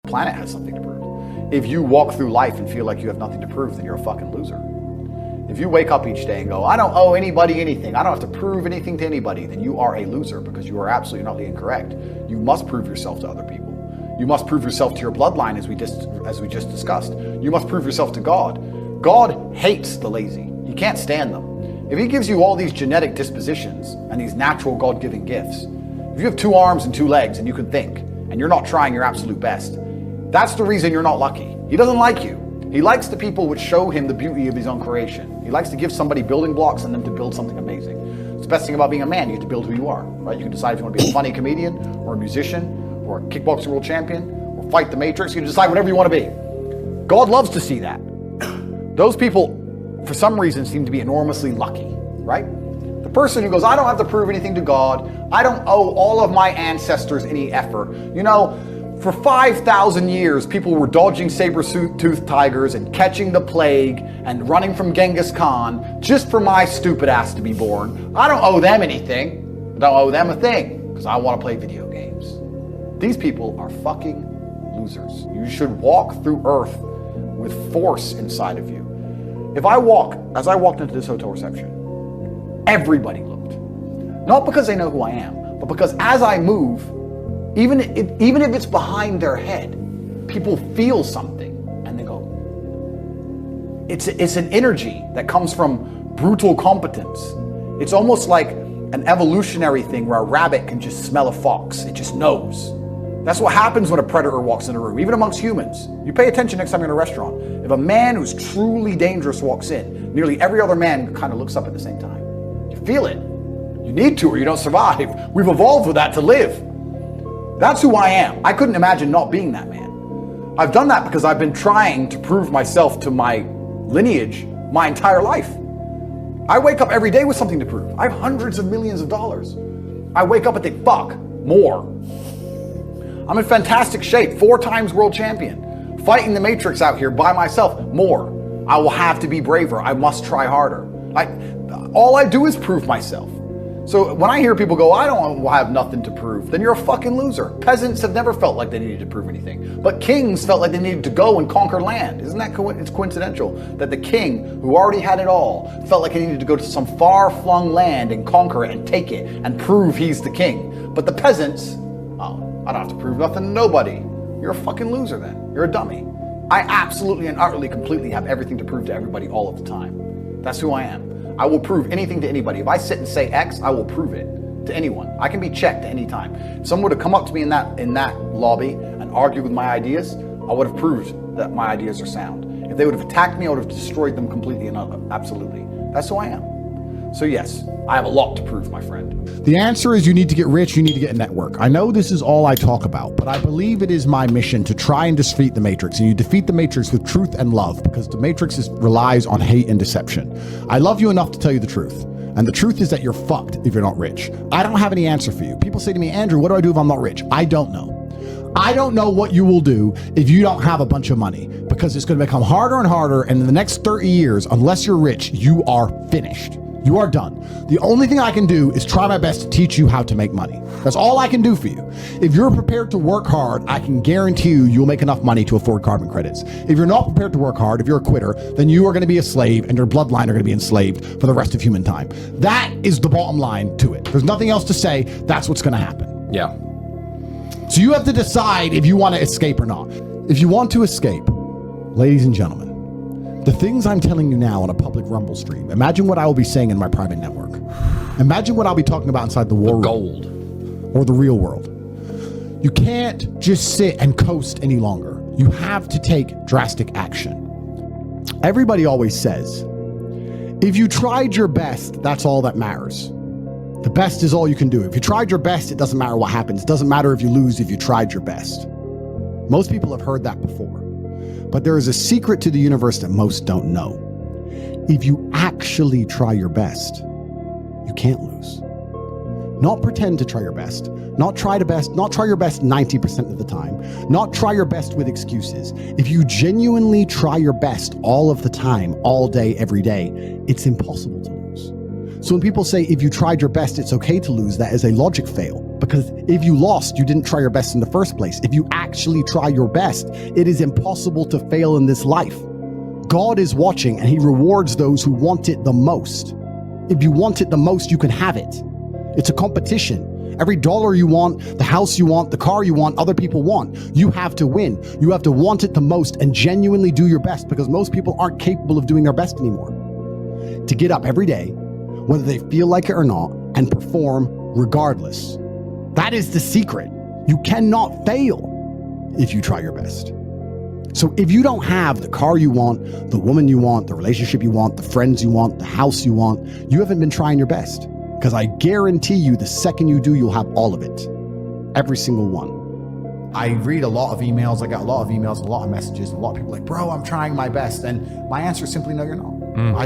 planet has something to prove. If you walk through life and feel like you have nothing to prove, then you're a fucking loser. If you wake up each day and go, I don't owe anybody anything, I don't have to prove anything to anybody, then you are a loser, because you are absolutely not incorrect. You must prove yourself to other people. You must prove yourself to your bloodline, as we just discussed. You must prove yourself to God. God hates the lazy. He can't stand them. If he gives you all these genetic dispositions and these natural God-given gifts, if you have 2 arms and 2 legs and you can think, and you're not trying your absolute best, that's the reason you're not lucky. He doesn't like you. He likes the people which show him the beauty of his own creation. He likes to give somebody building blocks and them to build something amazing. It's the best thing about being a man. You get to build who you are, right? You can decide if you want to be a funny comedian or a musician or a kickboxing world champion or fight the Matrix. You can decide whatever you want to be. God loves to see that. Those people, for some reason, seem to be enormously lucky, right? The person who goes, I don't have to prove anything to God. I don't owe all of my ancestors any effort. You know, for 5,000 years, people were dodging saber-toothed tigers and catching the plague and running from Genghis Khan just for my stupid ass to be born. I don't owe them anything. I don't owe them a thing because I want to play video games. These people are fucking losers. You should walk through Earth with force inside of you. As I walked into this hotel reception, everybody looked. Not because they know who I am, but because as I move, even if it's behind their head, people feel something and they go, it's an energy that comes from brutal competence. It's almost like an evolutionary thing where a rabbit can just smell a fox. It just knows. That's what happens when a predator walks in a room, even amongst humans. You pay attention next time you're in a restaurant. If a man who's truly dangerous walks in, nearly every other man kind of looks up at the same time. You feel it. You need to or you don't survive. We've evolved with that to live. That's who I am. I couldn't imagine not being that man. I've done that because I've been trying to prove myself to my lineage my entire life. I wake up every day with something to prove. I have hundreds of millions of dollars. I wake up and think, fuck, more. I'm in fantastic shape, 4 times world champion. Fighting the Matrix out here by myself, more. I will have to be braver. I must try harder. All I do is prove myself. So when I hear people go, I don't have nothing to prove, then you're a fucking loser. Peasants have never felt like they needed to prove anything. But kings felt like they needed to go and conquer land. Isn't that it's coincidental that the king, who already had it all, felt like he needed to go to some far-flung land and conquer it and take it and prove he's the king. But the peasants, oh, I don't have to prove nothing to nobody. You're a fucking loser then. You're a dummy. I absolutely and utterly completely have everything to prove to everybody all of the time. That's who I am. I will prove anything to anybody. If I sit and say X, I will prove it to anyone. I can be checked at any time. If someone were to come up to me in that lobby and argue with my ideas, I would have proved that my ideas are sound. If they would have attacked me, I would have destroyed them completely and absolutely. That's who I am. So yes, I have a lot to prove, my friend. The answer is you need to get rich, you need to get a network. I know this is all I talk about, but I believe it is my mission to try and defeat the Matrix. And you defeat the Matrix with truth and love, because the Matrix relies on hate and deception. I love you enough to tell you the truth. And the truth is that you're fucked if you're not rich. I don't have any answer for you. People say to me, Andrew, what do I do if I'm not rich? I don't know. I don't know what you will do if you don't have a bunch of money, because it's going to become harder and harder. And in the next 30 years, unless you're rich, you are finished. You are done. The only thing I can do is try my best to teach you how to make money. That's all I can do for you. If you're prepared to work hard, I can guarantee you'll make enough money to afford carbon credits. If you're not prepared to work hard, if you're a quitter, then you are going to be a slave and your bloodline are going to be enslaved for the rest of human time. That is the bottom line to it. There's nothing else to say. That's what's going to happen. Yeah. So you have to decide if you want to escape or not. If you want to escape, ladies and gentlemen, the things I'm telling you now on a public Rumble stream, imagine what I will be saying in my private network. Imagine what I'll be talking about inside the war room gold or the real world. You can't just sit and coast any longer. You have to take drastic action. Everybody always says, if you tried your best, that's all that matters. The best is all you can do. If you tried your best, it doesn't matter what happens. It doesn't matter if you lose if you tried your best. Most people have heard that before. But there is a secret to the universe that most don't know. If you actually try your best, you can't lose. Not pretend to try your best. Not try your best 90% of the time. Not try your best with excuses. If you genuinely try your best all of the time, all day, every day, it's impossible to lose. So when people say, if you tried your best, it's okay to lose, that is a logic fail. Because if you lost, you didn't try your best in the first place. If you actually try your best, it is impossible to fail in this life. God is watching and he rewards those who want it the most. If you want it the most, you can have it. It's a competition. Every dollar you want, the house you want, the car you want, other people want. You have to win. You have to want it the most and genuinely do your best, because most people aren't capable of doing their best anymore. To get up every day, whether they feel like it or not, and perform regardless. That is the secret. You cannot fail if you try your best. So if you don't have the car you want, the woman you want, the relationship you want, the friends you want, the house you want, you haven't been trying your best. Because I guarantee you, the second you do, you'll have all of it. Every single one. I read a lot of emails. I got a lot of emails, a lot of messages, and a lot of people like, bro, I'm trying my best. And my answer is simply, no, you're not.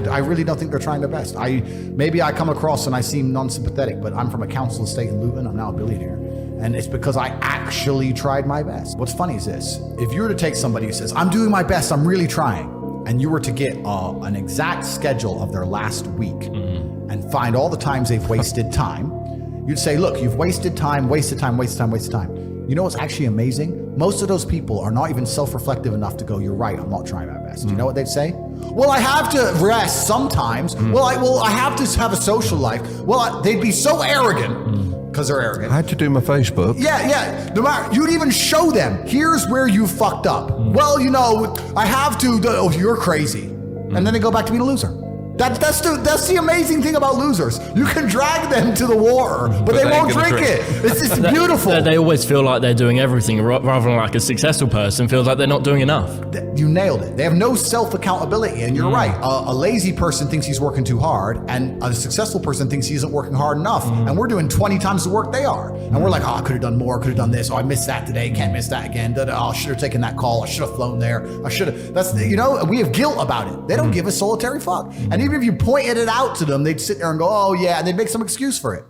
I really don't think they're trying their best. Maybe I come across and I seem non-sympathetic, but I'm from a council estate in Luton. I'm now a billionaire. And it's because I actually tried my best. What's funny is this. If you were to take somebody who says, I'm doing my best, I'm really trying, and you were to get an exact schedule of their last week, and find all the times they've wasted time, you'd say, look, you've wasted time, wasted time, wasted time, wasted time. You know what's actually amazing? Most of those people are not even self-reflective enough to go, you're right, I'm not trying my best. You know what they'd say? Well, I have to rest sometimes. I have to have a social life. They'd be so arrogant, because they're arrogant. I had to do my Facebook. Yeah. No matter, you'd even show them, here's where you fucked up. Well, I have to, oh, you're crazy. And then they go back to being a loser. That's the amazing thing about losers. You can drag them to the water, but they won't drink it. It's beautiful. They always feel like they're doing everything, rather than like a successful person feels like they're not doing enough. You nailed it. They have no self-accountability, and you're right. A lazy person thinks he's working too hard, and a successful person thinks he isn't working hard enough. And we're doing 20 times the work they are. And we're like, oh, I could have done more, could have done this. Oh, I missed that today, can't miss that again. Oh, I should have taken that call. I should have flown there. I should have. We have guilt about it. They don't give a solitary fuck. And even if you pointed it out to them, they'd sit there and go, oh yeah, and they'd make some excuse for it.